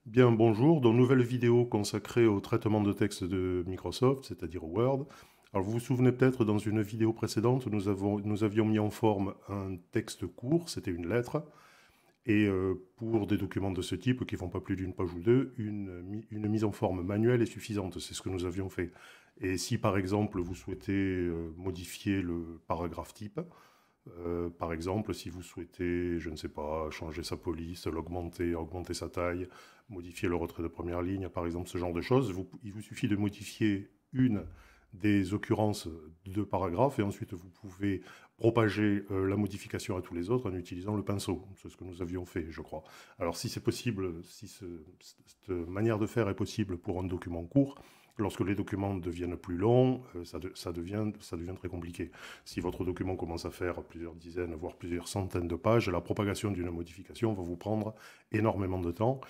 Bien, bonjour, dans une nouvelle vidéo consacrée au traitement de texte de Microsoft, c'est-à-dire Word. Alors vous vous souvenez peut-être, dans une vidéo précédente, nous avions mis en forme un texte court, c'était une lettre, et pour des documents de ce type, qui ne font pas plus d'une page ou deux, une mise en forme manuelle est suffisante, c'est ce que nous avions fait. Et si par exemple vous souhaitez modifier le paragraphe type, par exemple, si vous souhaitez, je ne sais pas, changer sa police, l'augmenter, augmenter sa taille, modifier le retrait de première ligne, par exemple, ce genre de choses, il vous suffit de modifier une des occurrences de paragraphes et ensuite vous pouvez propager la modification à tous les autres en utilisant le pinceau. C'est ce que nous avions fait, je crois. Alors si c'est possible, si cette manière de faire est possible pour un document court, lorsque les documents deviennent plus longs, ça devient très compliqué. Si votre document commence à faire plusieurs dizaines, voire plusieurs centaines de pages, la propagation d'une modification va vous prendre énormément de temps.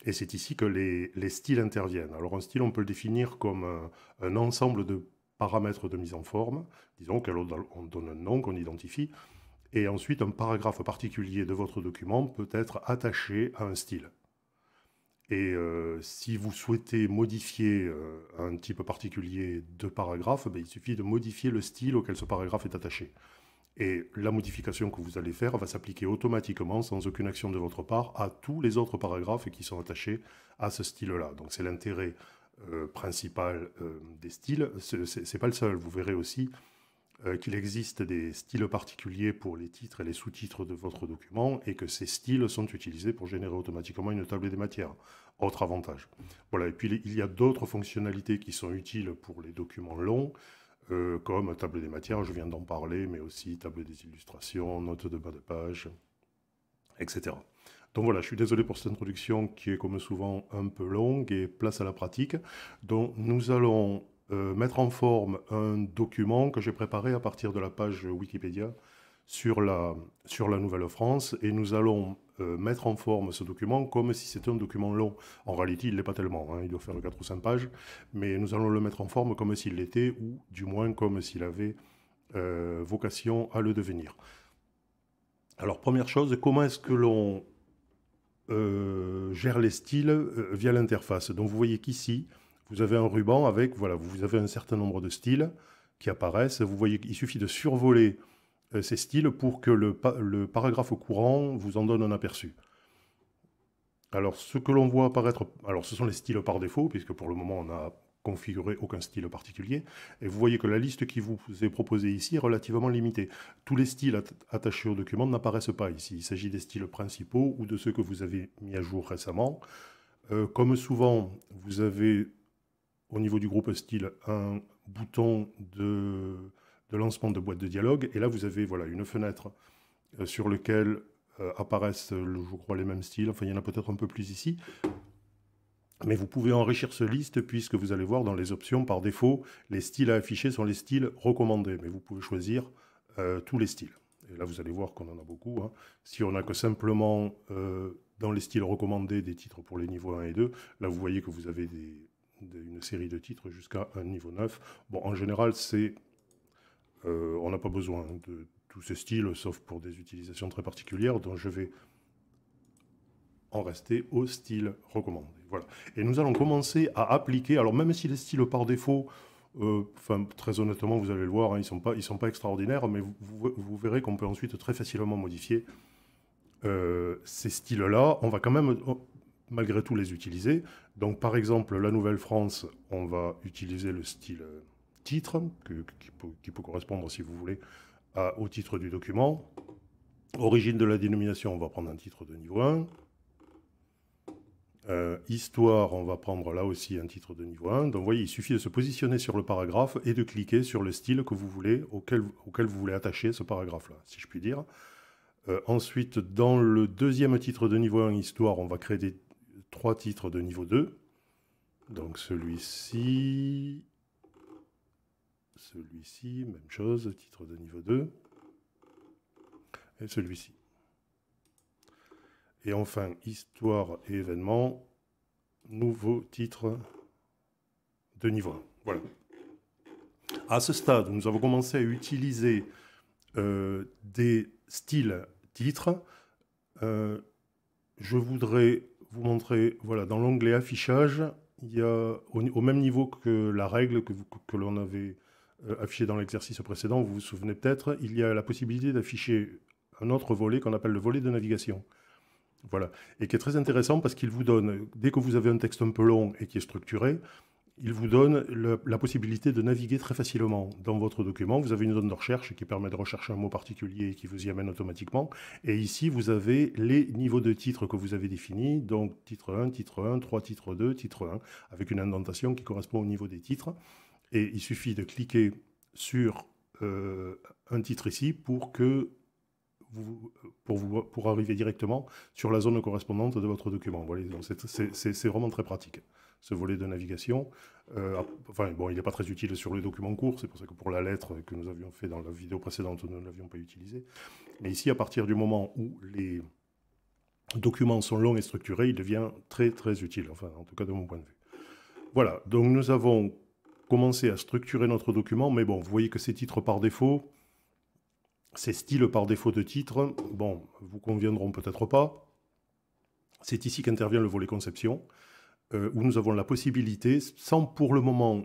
Et c'est ici que les styles interviennent. Alors un style, on peut le définir comme un ensemble de paramètres de mise en forme. Disons qu'on donne un nom qu'on identifie. Et ensuite, un paragraphe particulier de votre document peut être attaché à un style. Et si vous souhaitez modifier un type particulier de paragraphe, ben, il suffit de modifier le style auquel ce paragraphe est attaché. Et la modification que vous allez faire va s'appliquer automatiquement, sans aucune action de votre part, à tous les autres paragraphes qui sont attachés à ce style-là. Donc c'est l'intérêt principal des styles. C'est pas le seul. Vous verrez aussi qu'il existe des styles particuliers pour les titres et les sous-titres de votre document et que ces styles sont utilisés pour générer automatiquement une table des matières. Autre avantage. Voilà. Et puis il y a d'autres fonctionnalités qui sont utiles pour les documents longs, comme table des matières, je viens d'en parler, mais aussi table des illustrations, notes de bas de page, etc. Donc voilà, je suis désolé pour cette introduction qui est comme souvent un peu longue et place à la pratique. Donc nous allons mettre en forme un document que j'ai préparé à partir de la page Wikipédia sur la Nouvelle-France et nous allons mettre en forme ce document comme si c'était un document long. En réalité, il ne l'est pas tellement, hein, il doit faire 4 ou 5 pages, mais nous allons le mettre en forme comme s'il l'était ou du moins comme s'il avait vocation à le devenir. Alors première chose, comment est-ce que l'on gère les styles via l'interface? Donc vous voyez qu'ici, vous avez un ruban avec, voilà, vous avez un certain nombre de styles qui apparaissent. Vous voyez qu'il suffit de survoler ces styles pour que le paragraphe courant vous en donne un aperçu. Alors, ce que l'on voit apparaître, alors ce sont les styles par défaut, puisque pour le moment, on n'a configuré aucun style particulier. Et vous voyez que la liste qui vous est proposée ici est relativement limitée. Tous les styles attachés au document n'apparaissent pas ici. Il s'agit des styles principaux ou de ceux que vous avez mis à jour récemment. Comme souvent, vous avez au niveau du groupe style un bouton de lancement de boîte de dialogue. Et là, vous avez voilà, une fenêtre sur laquelle apparaissent, je crois, les mêmes styles. Enfin, il y en a peut-être un peu plus ici. Mais vous pouvez enrichir ce liste puisque vous allez voir dans les options, par défaut, les styles à afficher sont les styles recommandés. Mais vous pouvez choisir tous les styles. Et là, vous allez voir qu'on en a beaucoup. Hein. Si on n'a que simplement dans les styles recommandés des titres pour les niveaux 1 et 2, là, vous voyez que vous avez une série de titres jusqu'à un niveau 9. Bon, en général, on n'a pas besoin de tous ces styles, sauf pour des utilisations très particulières, dont je vais en rester au style recommandé. Voilà. Et nous allons commencer à appliquer, alors même si les styles par défaut, très honnêtement, vous allez le voir, hein, ils sont pas extraordinaires, mais vous verrez qu'on peut ensuite très facilement modifier ces styles-là. On va quand même, malgré tout, les utiliser. Donc, par exemple, la Nouvelle-France, on va utiliser le style titre, qui peut correspondre, si vous voulez, au titre du document. Origine de la dénomination, on va prendre un titre de niveau 1. Histoire, on va prendre là aussi un titre de niveau 1. Donc, vous voyez, il suffit de se positionner sur le paragraphe et de cliquer sur le style que vous voulez, auquel vous voulez attacher ce paragraphe-là, si je puis dire. Ensuite, dans le deuxième titre de niveau 1, Histoire, on va créer 3 titres de niveau 2. Donc, celui-ci, même chose, titre de niveau 2. Et celui-ci. Et enfin, Histoire et événements, nouveau titre de niveau 1. Voilà. À ce stade, nous avons commencé à utiliser des styles titres. Je voudrais vous montrer, voilà, dans l'onglet affichage, il y a au même niveau que la règle que l'on avait affichée dans l'exercice précédent, vous vous souvenez peut-être, il y a la possibilité d'afficher un autre volet qu'on appelle le volet de navigation. Voilà, et qui est très intéressant parce qu'il vous donne, dès que vous avez un texte un peu long et qui est structuré, il vous donne la possibilité de naviguer très facilement dans votre document. Vous avez une zone de recherche qui permet de rechercher un mot particulier et qui vous y amène automatiquement. Et ici, vous avez les niveaux de titres que vous avez définis, donc titre 1, 3, titre 2, titre 1, avec une indentation qui correspond au niveau des titres. Et il suffit de cliquer sur un titre ici pour pour arriver directement sur la zone correspondante de votre document. Voilà, c'est vraiment très pratique, ce volet de navigation. Enfin, bon, il n'est pas très utile sur les documents courts, c'est pour ça que pour la lettre que nous avions fait dans la vidéo précédente, nous ne l'avions pas utilisé. Mais ici, à partir du moment où les documents sont longs et structurés, il devient très très utile, enfin, en tout cas de mon point de vue. Voilà, donc nous avons commencé à structurer notre document, mais bon, vous voyez que ces titres par défaut, ces styles par défaut de titre, bon, vous conviendront peut-être pas. C'est ici qu'intervient le volet conception, où nous avons la possibilité, sans pour le moment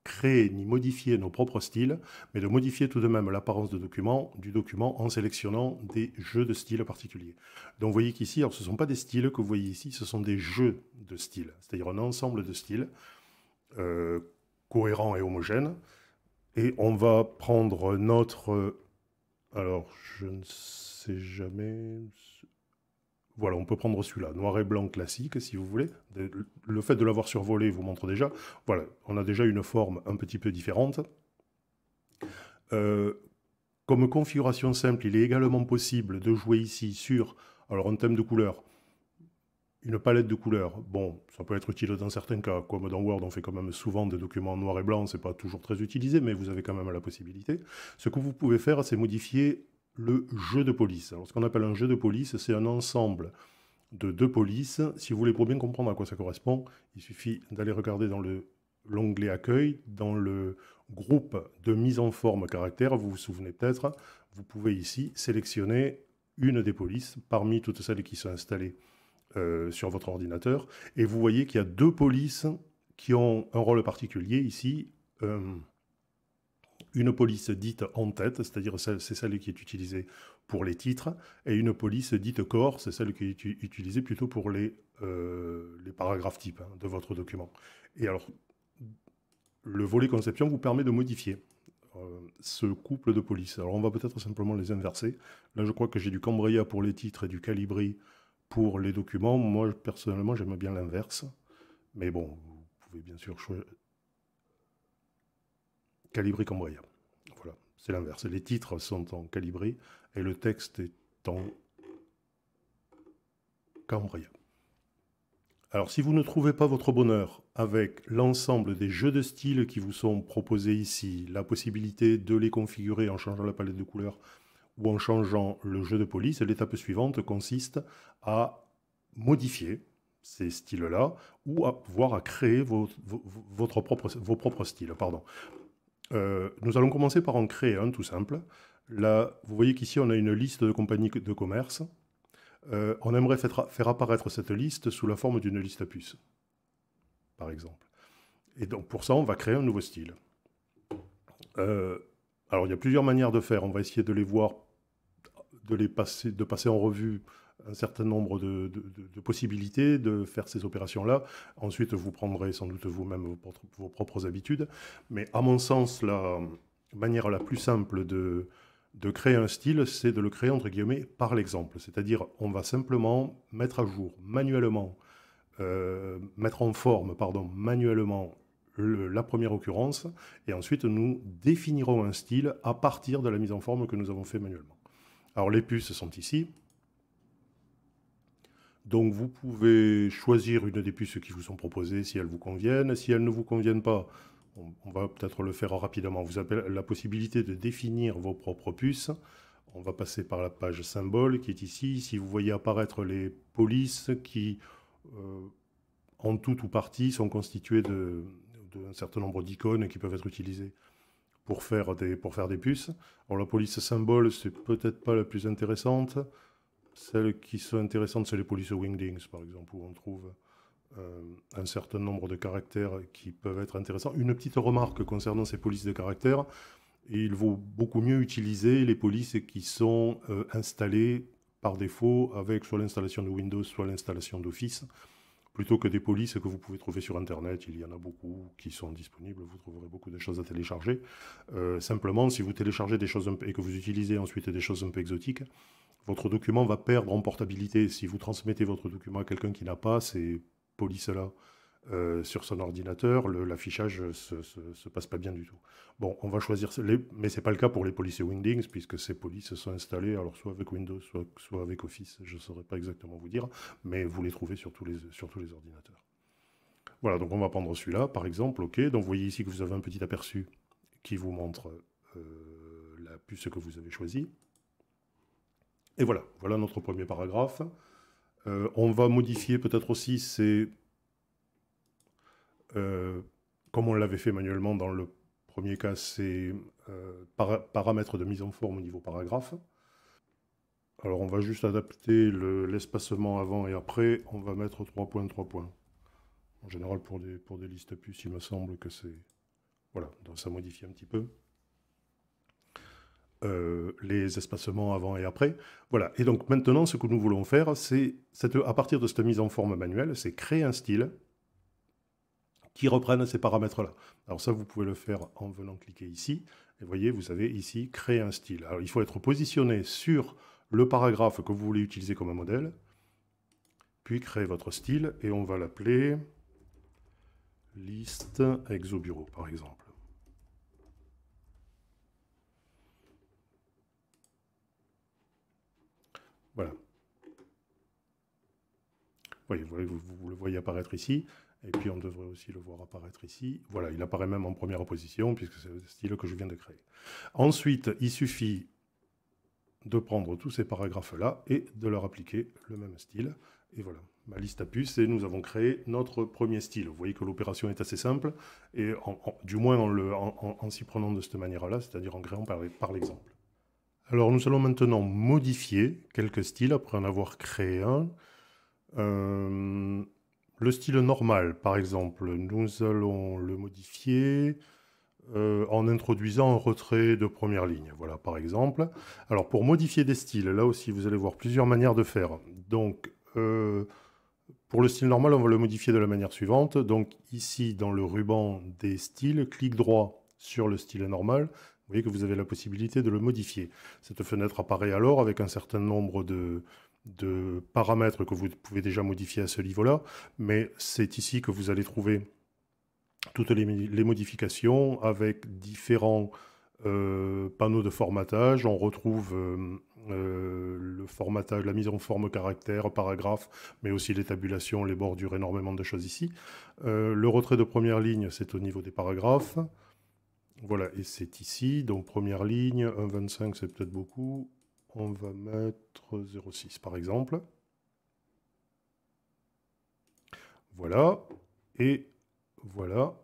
créer ni modifier nos propres styles, mais de modifier tout de même l'apparence du document en sélectionnant des jeux de styles particuliers. Donc vous voyez qu'ici, alors ce ne sont pas des styles que vous voyez ici, ce sont des jeux de styles, c'est-à-dire un ensemble de styles cohérents et homogènes. Et on va prendre notre... alors, je ne sais jamais... Voilà, on peut prendre celui-là, noir et blanc classique, si vous voulez. Le fait de l'avoir survolé vous montre déjà. Voilà, on a déjà une forme un petit peu différente. Comme configuration simple, il est également possible de jouer ici sur alors un thème de couleur, une palette de couleurs. Bon, ça peut être utile dans certains cas, comme dans Word, on fait quand même souvent des documents noir et blanc, c'est pas toujours très utilisé, mais vous avez quand même la possibilité. Ce que vous pouvez faire, c'est modifier le jeu de police. Alors, ce qu'on appelle un jeu de police, c'est un ensemble de deux polices. Si vous voulez pour bien comprendre à quoi ça correspond, il suffit d'aller regarder dans l'onglet accueil, dans le groupe de mise en forme caractère, vous vous souvenez peut-être, vous pouvez ici sélectionner une des polices parmi toutes celles qui sont installées sur votre ordinateur, et vous voyez qu'il y a deux polices qui ont un rôle particulier ici. Une police dite en tête, c'est-à-dire c'est celle qui est utilisée pour les titres, et une police dite corps, c'est celle qui est utilisée plutôt pour les paragraphes types de votre document. Et alors, le volet conception vous permet de modifier ce couple de polices. Alors, on va peut-être simplement les inverser. Là, je crois que j'ai du Cambria pour les titres et du Calibri pour les documents. Moi, personnellement, j'aime bien l'inverse. Mais bon, vous pouvez bien sûr choisir Calibri Cambria. Voilà, c'est l'inverse. Les titres sont en Calibri et le texte est en Cambria. Alors, si vous ne trouvez pas votre bonheur avec l'ensemble des jeux de style qui vous sont proposés ici, la possibilité de les configurer en changeant la palette de couleurs ou en changeant le jeu de police, l'étape suivante consiste à modifier ces styles-là ou voire à créer vos propres styles. Pardon. Nous allons commencer par en créer un tout simple. Là, vous voyez qu'ici, on a une liste de compagnies de commerce. On aimerait faire apparaître cette liste sous la forme d'une liste à puces, par exemple. Et donc, pour ça, on va créer un nouveau style. Alors, il y a plusieurs manières de faire. On va essayer de les voir, de passer en revue un certain nombre de possibilités de faire ces opérations-là. Ensuite, vous prendrez sans doute vous-même vos propres habitudes. Mais à mon sens, la manière la plus simple de créer un style, c'est de le créer, entre guillemets, par l'exemple. C'est-à-dire, on va simplement mettre à jour manuellement, mettre en forme, pardon, manuellement la première occurrence, et ensuite nous définirons un style à partir de la mise en forme que nous avons fait manuellement. Alors les puces sont ici. Donc vous pouvez choisir une des puces qui vous sont proposées si elles vous conviennent. Si elles ne vous conviennent pas, on va peut-être le faire rapidement. Vous avez la possibilité de définir vos propres puces. On va passer par la page symbole qui est ici. Si vous voyez apparaître les polices qui, en tout ou partie, sont constituées d'un certain nombre d'icônes qui peuvent être utilisées pour faire des puces. Alors la police symbole, c'est peut-être pas la plus intéressante. Celles qui sont intéressantes, c'est les polices Wingdings, par exemple, où on trouve un certain nombre de caractères qui peuvent être intéressants. Une petite remarque concernant ces polices de caractères, il vaut beaucoup mieux utiliser les polices qui sont installées par défaut avec soit l'installation de Windows, soit l'installation d'Office, plutôt que des polices que vous pouvez trouver sur Internet. Il y en a beaucoup qui sont disponibles, vous trouverez beaucoup de choses à télécharger. Simplement, si vous téléchargez des choses et que vous utilisez ensuite des choses un peu exotiques, votre document va perdre en portabilité. Si vous transmettez votre document à quelqu'un qui n'a pas ces polices-là sur son ordinateur, l'affichage ne se passe pas bien du tout. Bon, on va choisir, mais ce n'est pas le cas pour les polices Wingdings, puisque ces polices sont installées, alors soit avec Windows, soit avec Office, je ne saurais pas exactement vous dire, mais vous les trouvez sur tous les ordinateurs. Voilà, donc on va prendre celui-là, par exemple, ok. Donc vous voyez ici que vous avez un petit aperçu qui vous montre la puce que vous avez choisie. Et voilà, voilà notre premier paragraphe. On va modifier peut-être aussi ces... comme on l'avait fait manuellement dans le premier cas, c'est paramètres de mise en forme au niveau paragraphe. Alors on va juste adapter l'espacement avant et après. On va mettre 3 points, 3 points. En général, pour des listes puces, il me semble que c'est... Voilà, donc ça modifie un petit peu les espacements avant et après. Voilà, et donc maintenant, ce que nous voulons faire, c'est, à partir de cette mise en forme manuelle, c'est créer un style qui reprenne ces paramètres-là. Alors ça, vous pouvez le faire en venant cliquer ici. Et vous voyez, vous avez ici « Créer un style ». Alors il faut être positionné sur le paragraphe que vous voulez utiliser comme un modèle, puis créer votre style, et on va l'appeler « Liste Exobureau », par exemple. Voilà. Vous le voyez apparaître ici. Et puis on devrait aussi le voir apparaître ici. Voilà, il apparaît même en première position, puisque c'est le style que je viens de créer. Ensuite, il suffit de prendre tous ces paragraphes-là et de leur appliquer le même style. Et voilà, ma liste à puces, et nous avons créé notre premier style. Vous voyez que l'opération est assez simple, et du moins en s'y prenant de cette manière-là, c'est-à-dire en créant par l'exemple. Alors nous allons maintenant modifier quelques styles après en avoir créé un. Le style normal, par exemple, nous allons le modifier en introduisant un retrait de première ligne. Voilà, par exemple. Alors, pour modifier des styles, là aussi, vous allez voir plusieurs manières de faire. Donc, pour le style normal, on va le modifier de la manière suivante. Donc, ici, dans le ruban des styles, clic droit sur le style normal. Vous voyez que vous avez la possibilité de le modifier. Cette fenêtre apparaît alors avec un certain nombre de paramètres que vous pouvez déjà modifier à ce niveau-là, mais c'est ici que vous allez trouver toutes les modifications avec différents panneaux de formatage. On retrouve le formatage, la mise en forme caractère, paragraphe, mais aussi les tabulations, les bordures, énormément de choses ici. Le retrait de première ligne, c'est au niveau des paragraphes. Voilà, et c'est ici, donc première ligne, 1,25 c'est peut-être beaucoup. On va mettre 0,6 par exemple. Voilà, et voilà.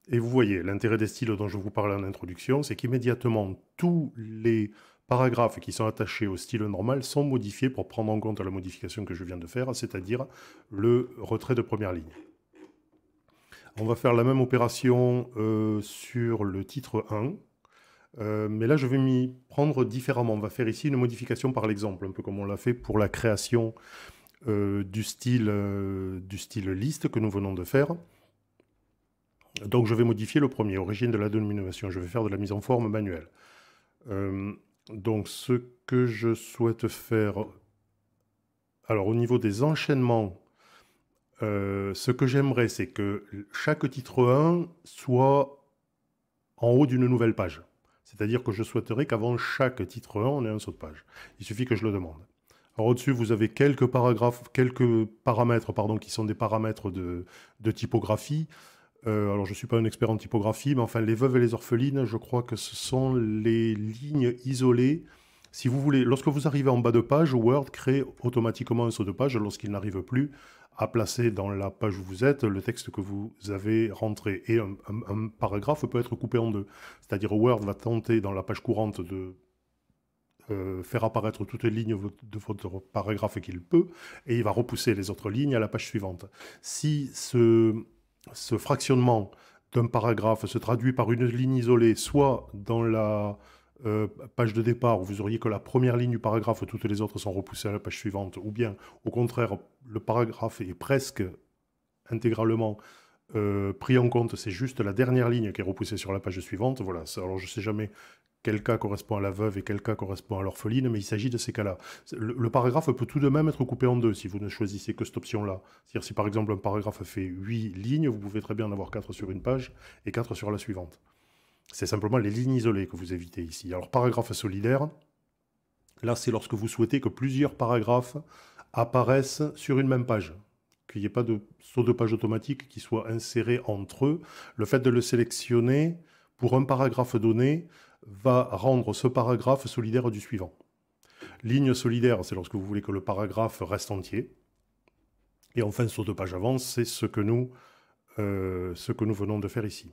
Et vous voyez, l'intérêt des styles dont je vous parlais en introduction, c'est qu'immédiatement, tous les paragraphes qui sont attachés au style normal sont modifiés pour prendre en compte la modification que je viens de faire, c'est-à-dire le retrait de première ligne. On va faire la même opération sur le titre 1. Mais là, je vais m'y prendre différemment. On va faire ici une modification par l'exemple, un peu comme on l'a fait pour la création du style liste que nous venons de faire. Donc, je vais modifier le premier, origine de la dénomination. Je vais faire de la mise en forme manuelle. Donc, ce que je souhaite faire... Alors, au niveau des enchaînements, ce que j'aimerais, c'est que chaque titre 1 soit en haut d'une nouvelle page. C'est-à-dire que je souhaiterais qu'avant chaque titre 1, on ait un saut de page. Il suffit que je le demande. Alors au-dessus, vous avez quelques paramètres qui sont des paramètres de typographie. Alors je ne suis pas un expert en typographie, mais enfin les veuves et les orphelines, je crois que ce sont les lignes isolées. Si vous voulez, lorsque vous arrivez en bas de page, Word crée automatiquement un saut de page lorsqu'il n'arrive plus à placer dans la page où vous êtes le texte que vous avez rentré. Et un paragraphe peut être coupé en deux. C'est-à-dire Word va tenter dans la page courante de faire apparaître toutes les lignes de votre paragraphe qu'il peut, et il va repousser les autres lignes à la page suivante. Si ce fractionnement d'un paragraphe se traduit par une ligne isolée, soit dans la page de départ où vous auriez que la première ligne du paragraphe, toutes les autres sont repoussées à la page suivante, ou bien au contraire, le paragraphe est presque intégralement pris en compte, c'est juste la dernière ligne qui est repoussée sur la page suivante. Voilà. Alors je ne sais jamais quel cas correspond à la veuve et quel cas correspond à l'orpheline, mais il s'agit de ces cas-là. Le paragraphe peut tout de même être coupé en deux si vous ne choisissez que cette option-là. C'est-à-dire si par exemple un paragraphe fait 8 lignes, vous pouvez très bien en avoir 4 sur une page et 4 sur la suivante. C'est simplement les lignes isolées que vous évitez ici. Alors paragraphe solidaire, là c'est lorsque vous souhaitez que plusieurs paragraphes apparaissent sur une même page, qu'il n'y ait pas de saut de page automatique qui soit inséré entre eux. Le fait de le sélectionner pour un paragraphe donné va rendre ce paragraphe solidaire du suivant. Ligne solidaire, c'est lorsque vous voulez que le paragraphe reste entier. Et enfin, saut de page avant, c'est ce que nous venons de faire ici.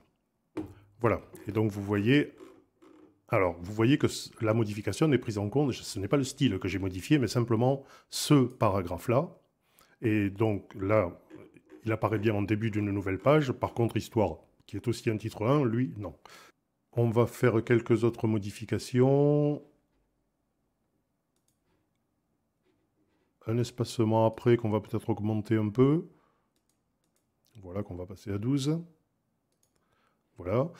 Voilà. Et donc, vous voyez que la modification n'est prise en compte. Ce n'est pas le style que j'ai modifié, mais simplement ce paragraphe-là. Et donc, là, il apparaît bien en début d'une nouvelle page. Par contre, histoire, qui est aussi un titre 1, lui, non. On va faire quelques autres modifications. Un espacement après qu'on va peut-être augmenter un peu. Voilà, qu'on va passer à 12. Voilà.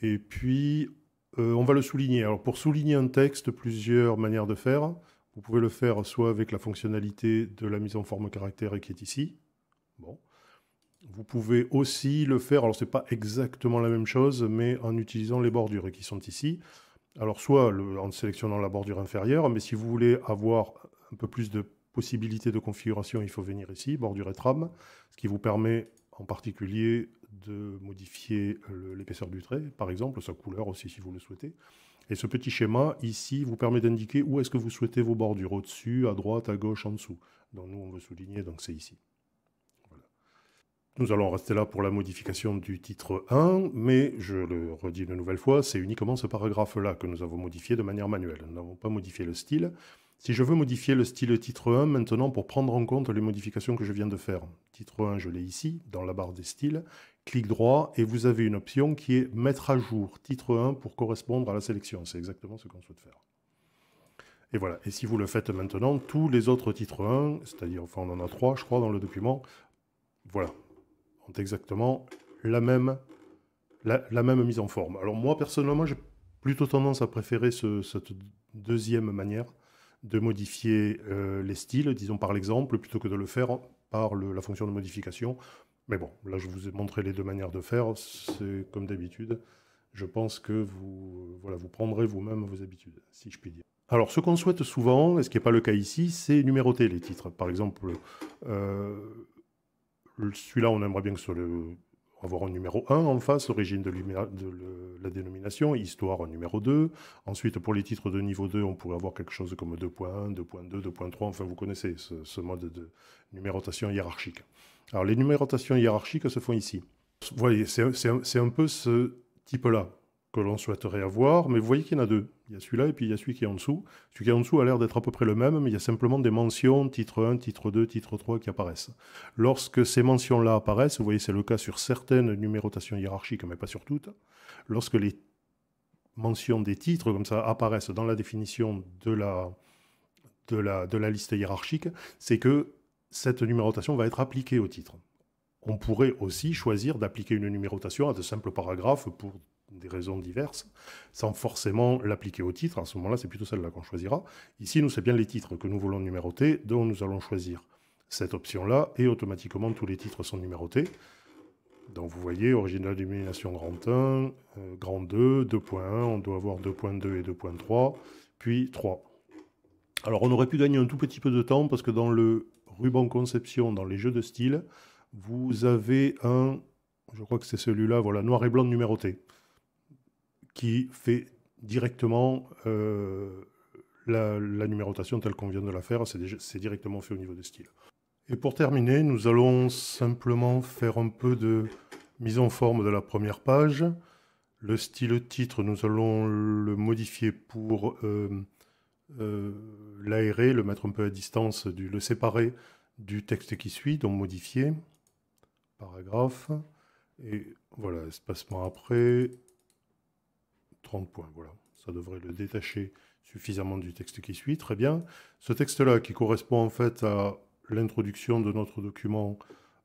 Et puis, on va le souligner. Alors, pour souligner un texte, plusieurs manières de faire. Vous pouvez le faire soit avec la fonctionnalité de la mise en forme caractère qui est ici. Bon. Vous pouvez aussi le faire, alors c'est pas exactement la même chose, mais en utilisant les bordures qui sont ici. Alors soit en sélectionnant la bordure inférieure, mais si vous voulez avoir un peu plus de possibilités de configuration, il faut venir ici, bordure et trame, ce qui vous permet en particulier de modifier l'épaisseur du trait, par exemple, sa couleur aussi si vous le souhaitez. Et ce petit schéma ici vous permet d'indiquer où est-ce que vous souhaitez vos bordures, au-dessus, à droite, à gauche, en dessous. Donc nous on veut souligner, donc c'est ici. Nous allons rester là pour la modification du titre 1, mais je le redis une nouvelle fois, c'est uniquement ce paragraphe-là que nous avons modifié de manière manuelle. Nous n'avons pas modifié le style. Si je veux modifier le style titre 1 maintenant pour prendre en compte les modifications que je viens de faire, titre 1, je l'ai ici, dans la barre des styles, clic droit, et vous avez une option qui est mettre à jour titre 1 pour correspondre à la sélection. C'est exactement ce qu'on souhaite faire. Et voilà. Et si vous le faites maintenant, tous les autres titres 1, c'est-à-dire, enfin on en a 3 je crois dans le document, voilà, ont exactement la même mise en forme. Alors moi, personnellement, j'ai plutôt tendance à préférer cette deuxième manière de modifier les styles, disons par l'exemple, plutôt que de le faire par la fonction de modification. Mais bon, là, je vous ai montré les deux manières de faire. C'est comme d'habitude. Je pense que vous prendrez vous-même vos habitudes, si je puis dire. Alors, ce qu'on souhaite souvent, et ce qui n'est pas le cas ici, c'est numéroter les titres. Par exemple, celui-là, on aimerait bien que ce soit avoir un numéro 1 en face, origine de la dénomination, histoire numéro 2. Ensuite, pour les titres de niveau 2, on pourrait avoir quelque chose comme 2.1, 2.2, 2.3. Enfin, vous connaissez ce mode de numérotation hiérarchique. Alors, les numérotations hiérarchiques se font ici. Vous voyez, c'est un peu ce type-là que l'on souhaiterait avoir, mais vous voyez qu'il y en a deux. Il y a celui-là et puis il y a celui qui est en dessous. Celui qui est en dessous a l'air d'être à peu près le même, mais il y a simplement des mentions titre 1, titre 2, titre 3 qui apparaissent. Lorsque ces mentions-là apparaissent, vous voyez c'est le cas sur certaines numérotations hiérarchiques, mais pas sur toutes, lorsque les mentions des titres comme ça apparaissent dans la définition de la liste hiérarchique, c'est que cette numérotation va être appliquée au titre. On pourrait aussi choisir d'appliquer une numérotation à de simples paragraphes pour des raisons diverses, sans forcément l'appliquer au titre. À ce moment-là, c'est plutôt celle-là qu'on choisira. Ici, nous, c'est bien les titres que nous voulons numéroter, dont nous allons choisir cette option-là, et automatiquement, tous les titres sont numérotés. Donc, vous voyez, original dénomination grand 1, grand 2, 2.1, on doit avoir 2.2 et 2.3, puis 3. Alors, on aurait pu gagner un tout petit peu de temps, parce que dans le ruban conception, dans les jeux de style, vous avez un, je crois que c'est celui-là, voilà, noir et blanc numéroté, qui fait directement la numérotation telle qu'on vient de la faire, c'est directement fait au niveau de style. Et pour terminer, nous allons simplement faire un peu de mise en forme de la première page. Le style titre, nous allons le modifier pour l'aérer, le mettre un peu à distance, le séparer du texte qui suit, donc modifier, paragraphe, et voilà, espacement après, 30 points, voilà. Ça devrait le détacher suffisamment du texte qui suit, très bien. Ce texte-là, qui correspond en fait à l'introduction de notre document,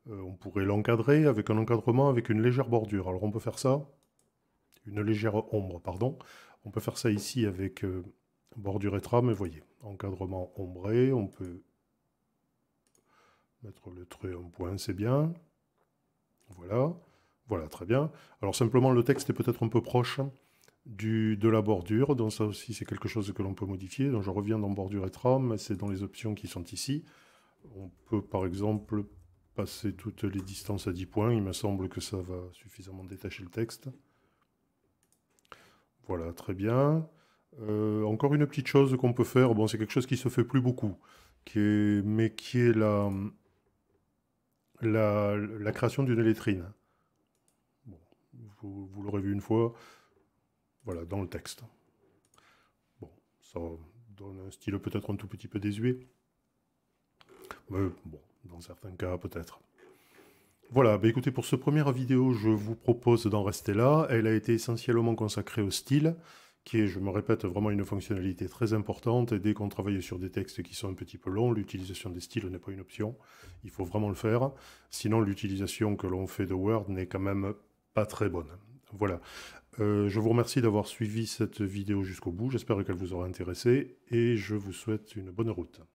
on pourrait l'encadrer avec un encadrement avec une légère bordure. Alors on peut faire ça, une légère ombre, pardon. On peut faire ça ici avec bordure et trame, et voyez, encadrement ombré, on peut mettre le trait en point, c'est bien. Voilà, voilà, très bien. Alors simplement, le texte est peut-être un peu proche de la bordure, donc ça aussi c'est quelque chose que l'on peut modifier. Donc je reviens dans bordure et trame, c'est dans les options qui sont ici. On peut par exemple passer toutes les distances à 10 points, il me semble que ça va suffisamment détacher le texte. Voilà, très bien. Encore une petite chose qu'on peut faire, bon c'est quelque chose qui se fait plus beaucoup, mais qui est la création d'une lettrine. Bon, vous l'aurez vu une fois, voilà, dans le texte. Bon, ça donne un style peut-être un tout petit peu désuet. Mais bon, dans certains cas, peut-être. Voilà, bah écoutez, pour ce première vidéo, je vous propose d'en rester là. Elle a été essentiellement consacrée au style, qui est, je me répète, vraiment une fonctionnalité très importante. Et dès qu'on travaille sur des textes qui sont un petit peu longs, l'utilisation des styles n'est pas une option. Il faut vraiment le faire. Sinon, l'utilisation que l'on fait de Word n'est quand même pas très bonne. Voilà. Je vous remercie d'avoir suivi cette vidéo jusqu'au bout. J'espère qu'elle vous aura intéressé et je vous souhaite une bonne route.